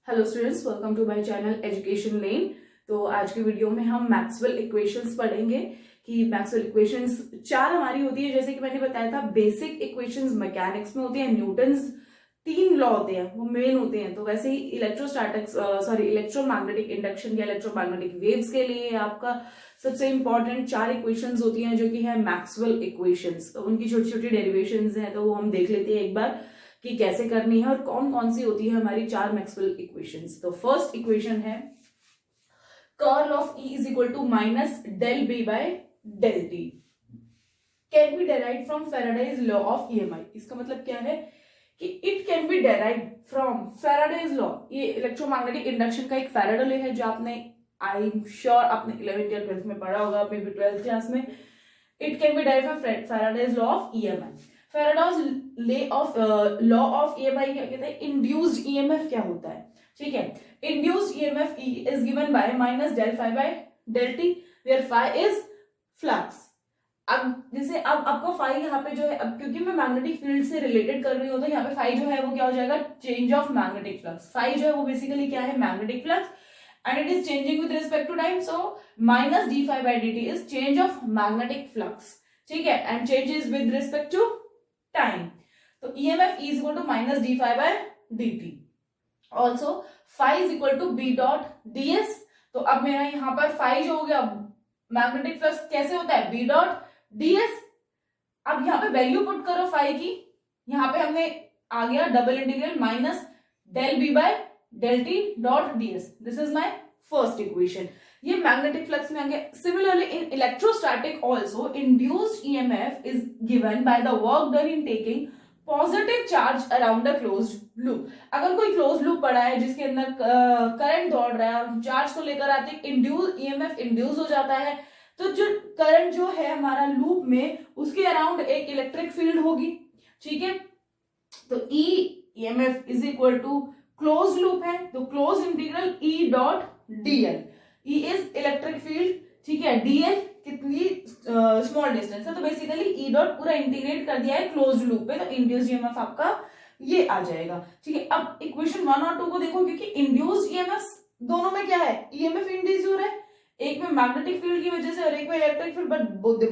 Hello students, welcome to my channel education lane. तो आज की वीडियो में हम मैक्सवेल इक्वेशंस पढ़ेंगे कि मैक्सवेल इक्वेशंस चार हमारी होती है। जैसे कि मैंने बताया था, बेसिक इक्वेशंस मैकेनिक्स में होती है, न्यूटन्स 3 लॉ होते हैं, वो मेन होते हैं। तो वैसे ही इलेक्ट्रोमैग्नेटिक इंडक्शन या इलेक्ट्रोमैग्नेटिक वेव्स के लिए आपका सबसे इंपॉर्टेंट 4 इक्वेशंस होती हैं, जो कि है मैक्सवेल इक्वेशंस। तो उनकी छोटी छोटी डेरिवेशंस हैं, तो वो हम देख लेते हैं एक बार कि कैसे करनी है और कौन कौन सी होती है हमारी 4 मैक्सवेल इक्वेशंस। तो फर्स्ट इक्वेशन है curl of E is equal to minus del B by del T can be derive from Faraday's law of EMI। इसका मतलब क्या है कि it can be derive from Faraday's law. ये electromagnetic induction का एक Faraday law है, जो आपने आई एम श्योर आपने 11th या 12th में पढ़ा होगा, मे बी 12th क्लास में। It can be derive from Faraday's law of EMI। Faraday's law of EMI क्या कहते हैं, इंड्यूस्ड EMF क्या होता है, ठीक है। Induced EMF E is given by minus del phi by del T, where phi is flux. अब जैसे अब आपको फाई यहाँ पे जो है, अब क्योंकि मैं मैग्नेटिक फील्ड से रिलेटेड कर रही हूँ, तो यहाँ पे फाई जो है वो क्या हो जाएगा, change of magnetic flux. Phi जो है वो बेसिकली क्या है, magnetic flux, and it is changing with respect to time, so minus d phi by dt is change of magnetic flux, ठीक है, and changes with respect to time। तो EMF E is equal to minus d phi by dt, also phi is equal to b dot ds। तो अब मेरा यहाँ पर phi जो हो गया, मैग्नेटिक फ्लक्स कैसे होता है, b dot ds। अब यहाँ पे वैल्यू पुट करो phi की, यहाँ पे हमने आ गया double integral minus del b by del t dot ds। This is my first equation. ये मैग्नेटिक फ्लक्स में आ गया। Similarly in electrostatic also induced EMF is given by the work done in taking positive charge around a closed loop. अगर कोई close loop पड़ा है जिसके अंदर करंट दौड़ रहा है और चार्ज को लेकर आते EMF इंड्यूस हो जाता है, तो जो करंट जो है हमारा लूप में, उसके अराउंड एक इलेक्ट्रिक फील्ड होगी, ठीक है। तो EMF is equal to close loop है, तो close integral E dot dl। E is electric field, ठीक है, dl कितनी स्मॉल डिस्टेंस है, तो बेसिकली E डॉट पूरा इंटीग्रेट कर दिया है क्लोज लूप पे, तो इंड्यूस्ड EMF आपका ये आ जाएगा, ठीक है। अब इक्वेशन 1 और 2 को देखो, क्योंकि इंड्यूस्ड EMF दोनों में क्या है, EMF इंड्यूस हो रहा है, एक में मैग्नेटिक फील्ड की वजह से और एक में electric field, but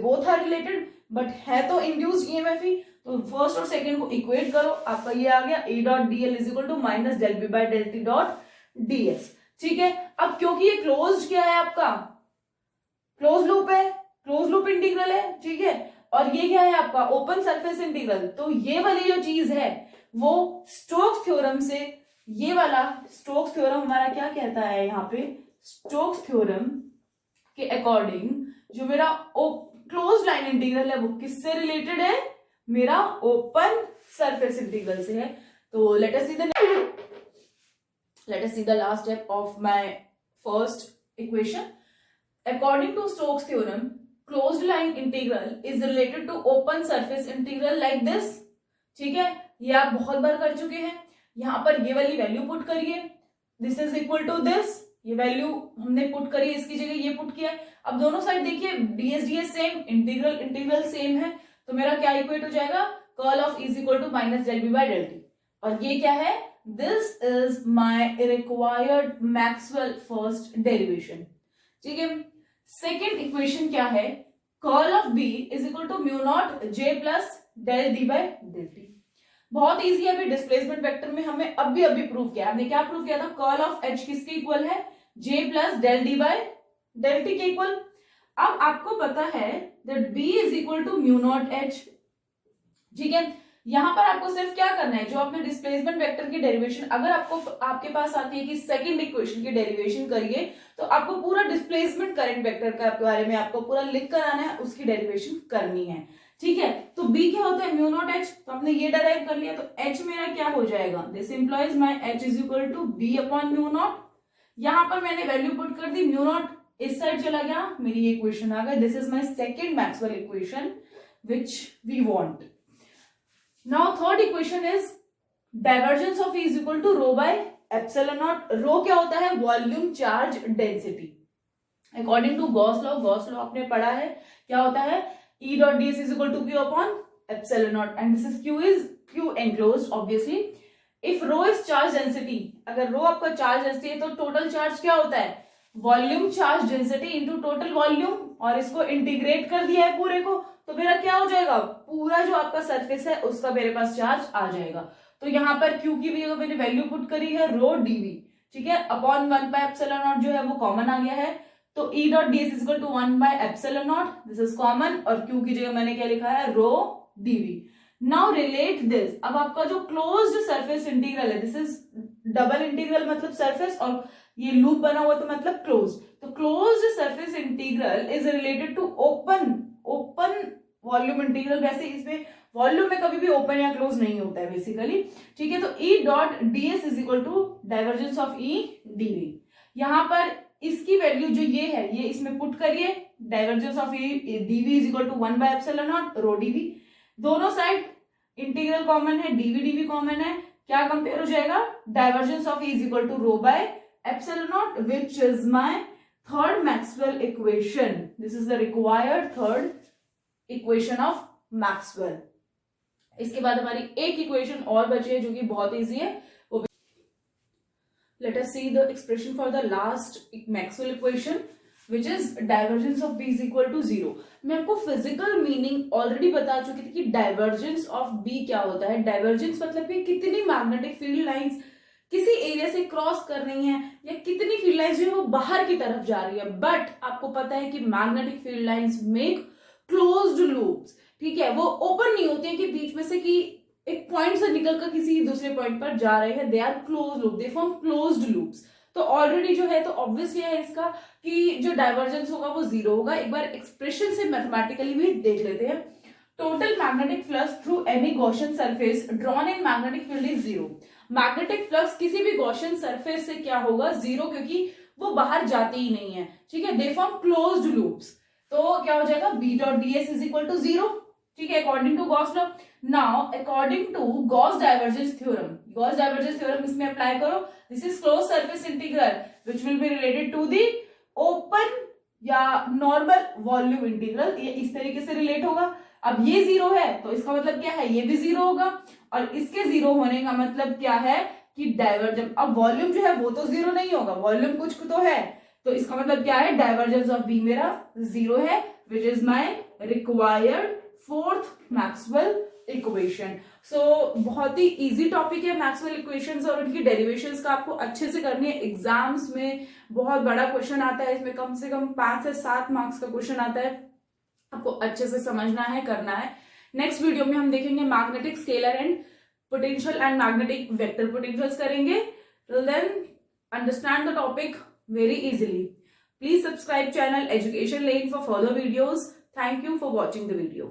both are related, but है तो इंड्यूस्ड EMF ही। तो फर्स्ट और सेकंड को इक्वेट करो, आपका ये आ गया E dot dl is equal to minus del B by del T dot ds, ठीक है। अब क्योंकि ये क्लोज्ड क्या है, आपका क्लोज लूप है, क्लोज लूप इंटीग्रल है, ठीक है, और ये क्या है आपका ओपन सरफेस इंटीग्रल, तो ये वाली जो चीज है वो स्टोक्स थ्योरम से, ये वाला स्टोक्स थ्योरम हमारा क्या कहता है, यहाँ पे स्टोक्स थ्योरम के अकॉर्डिंग जो मेरा क्लोज लाइन इंटीग्रल है वो किससे रिलेटेड है, मेरा ओपन सरफेस इंटीग्रल से है। तो let us see the last step of my first equation. According to Stokes theorem, closed line integral is related to open surface integral like this, ठीक है। ये आप बहुत बार कर चुके हैं। यहां पर ये वाली वैल्यू पुट करिए, this is equal to this, ये वैल्यू हमने पुट करी, इसकी जगह ये पुट किया है। अब दोनों साइड देखिए, ds सेम, इंटीग्रल सेम है, तो मेरा क्या इक्वेट हो जाएगा, curl of is equal to minus del B by del T. और ये क्या है, this is my required Maxwell first derivation, ठीक है। सेकेंड इक्वेशन क्या है, curl of B is equal to mu naught J plus del D by del T. बहुत easy है, अभी डिस्प्लेसमेंट वेक्टर में हमें अभी प्रूव किया। हमने क्या प्रूव किया था, कर्ल ऑफ एच किसके इक्वल है, J plus del D by del T के इक्वल। अब आपको पता है that B is equal to mu naught H, ठीक है। यहां पर आपको सिर्फ क्या करना है, जो आपने डिस्प्लेसमेंट वेक्टर की डेरिवेशन अगर आपके पास आती है कि सेकंड इक्वेशन की डेरिवेशन करिए, तो आपको पूरा डिस्प्लेसमेंट करंट वेक्टर का बारे में आपको पूरा लिख कर आना है, उसकी डेरिवेशन करनी है, ठीक है। तो b क्या होता है, म्यू नॉट एच, तो आपने ये डेराइव कर लिया, तो h मेरा क्या हो जाएगा, this implies my h is equal to b upon mu naught. यहां पर मैंने वैल्यू पुट कर दी, म्यू नॉट इस साइड चला गया, मेरी ये इक्वेशन आ गई। This is my second Maxwell equation which we want. Now third equation is divergence of E is equal to rho by epsilon naught. Rho क्या होता है, volume charge density. According to Gauss law आपने पढ़ा है, क्या होता है, E dot ds is equal to Q upon epsilon naught, and this is Q enclosed obviously. If rho is charge density, अगर रो आपका चार्ज डेंसिटी है तो टोटल चार्ज क्या होता है, volume charge density into total volume, और इसको integrate कर दिया है पूरे को, तो मेरा क्या हो जाएगा, पूरा जो आपका सरफेस है उसका मेरे पास चार्ज आ जाएगा। तो यहाँ पर क्यू की भी मैंने वैल्यू पुट करी है रो डीवी, ठीक है, अपॉन 1/ε0 जो है वो कॉमन आ गया है, तो E dot D S is equal to 1/ε0, this is common, और क्यू की जगह मैंने क्या लिखा है, rho dV. Now relate this, अब आपका जो क्लोज्ड सरफेस इंटीग्रल है, दिस इज डबल इंटीग्रल मतलब सरफेस, और ये लूप बना हुआ तो मतलब क्लोज, तो closed surface integral is related to open volume integral. वैसे इसमें वॉल्यूम में कभी भी ओपन या क्लोज नहीं होता है बेसिकली, ठीक है। तो E dot D S is equal to divergence of E D V. यहां पर इसकी वैल्यू जो ये है ये इसमें पुट करिए, divergence of E dV is equal to 1/ε0 rho dV. दोनों साइड इंटीग्रल कॉमन है, डीवी डीवी कॉमन है, क्या कंपेयर हो जाएगा, divergence of E is equal to rho by epsilon, which is my third Maxwell equation. This is the required third equation of Maxwell. इसके बाद हमारी एक इक्वेशन और बची है जो कि बहुत इजी है, वो late us see the expression for the last Maxwell equation which is divergence of B is equal to 0। मैं आपको फिजिकल मीनिंग ऑलरेडी बता चुकी थी कि डाइवर्जेंस ऑफ B क्या होता है। डाइवर्जेंस मतलब कि कितनी मैग्नेटिक फील्ड लाइंस किसी एरिया से क्रॉस कर रही हैं, या कितनी फील्ड लाइंस जो है वो बाहर की तरफ जा रही है। बट आपको पता है कि magnetic field lines make closed loops, ठीक है, वो ओपन नहीं होती है कि बीच में से कि एक पॉइंट से निकलकर किसी दूसरे पॉइंट पर जा रहे हैं, they are close loop, they form closed loops. तो ऑलरेडी जो है तो ऑब्वियस है इसका कि जो डाइवर्जेंस होगा वो 0 होगा। एक बार एक्सप्रेशन से मैथमेटिकली भी देख लेते हैं। Total magnetic flux through any Gaussian surface drawn in magnetic field is 0। Magnetic flux किसी भी गॉसियन सरफेस से क्या होगा, 0, क्योंकि वो बाहर जाती ही नहीं है, ठीक है, दे फॉर्म क्लोज्ड लूप्स। तो क्या हो जाएगा, B dot D S is equal to 0, ठीक है, according to Gauss law. Now according to Gauss divergence theorem इसमें अप्लाई करो। This is close surface integral which will be related to the open या normal volume integral, ये इस तरीके से relate होगा। अब ये 0 है तो इसका मतलब क्या है, ये भी 0 होगा, और इसके 0 होने का मतलब क्या है कि डाइवर्जेंस, अब वॉल्यूम जो है वो तो 0 नहीं होगा, वॉल्यूम कुछ तो है, तो इसका मतलब क्या है, डाइवर्जेंस ऑफ बी मेरा 0 है, which is my required fourth Maxwell equation. So बहुत ही इजी टॉपिक है मैक्सवेल इक्वेशंस, और उनकी डेरिवेशंस का आपको अच्छे से करनी है। एग्जाम्स में बहुत बड़ा क्वेश्चन आता है, इसमें कम से कम 5 से 7 मार्क्स का क्वेश्चन आता है, आपको अच्छे से समझना है, करना है। नेक्स्ट वीडियो में हम देखेंगे magnetic scalar and potential and magnetic vector potentials करेंगे। Till then understand the topic very easily. Please subscribe channel Education Lane for further videos. Thank you for watching the video.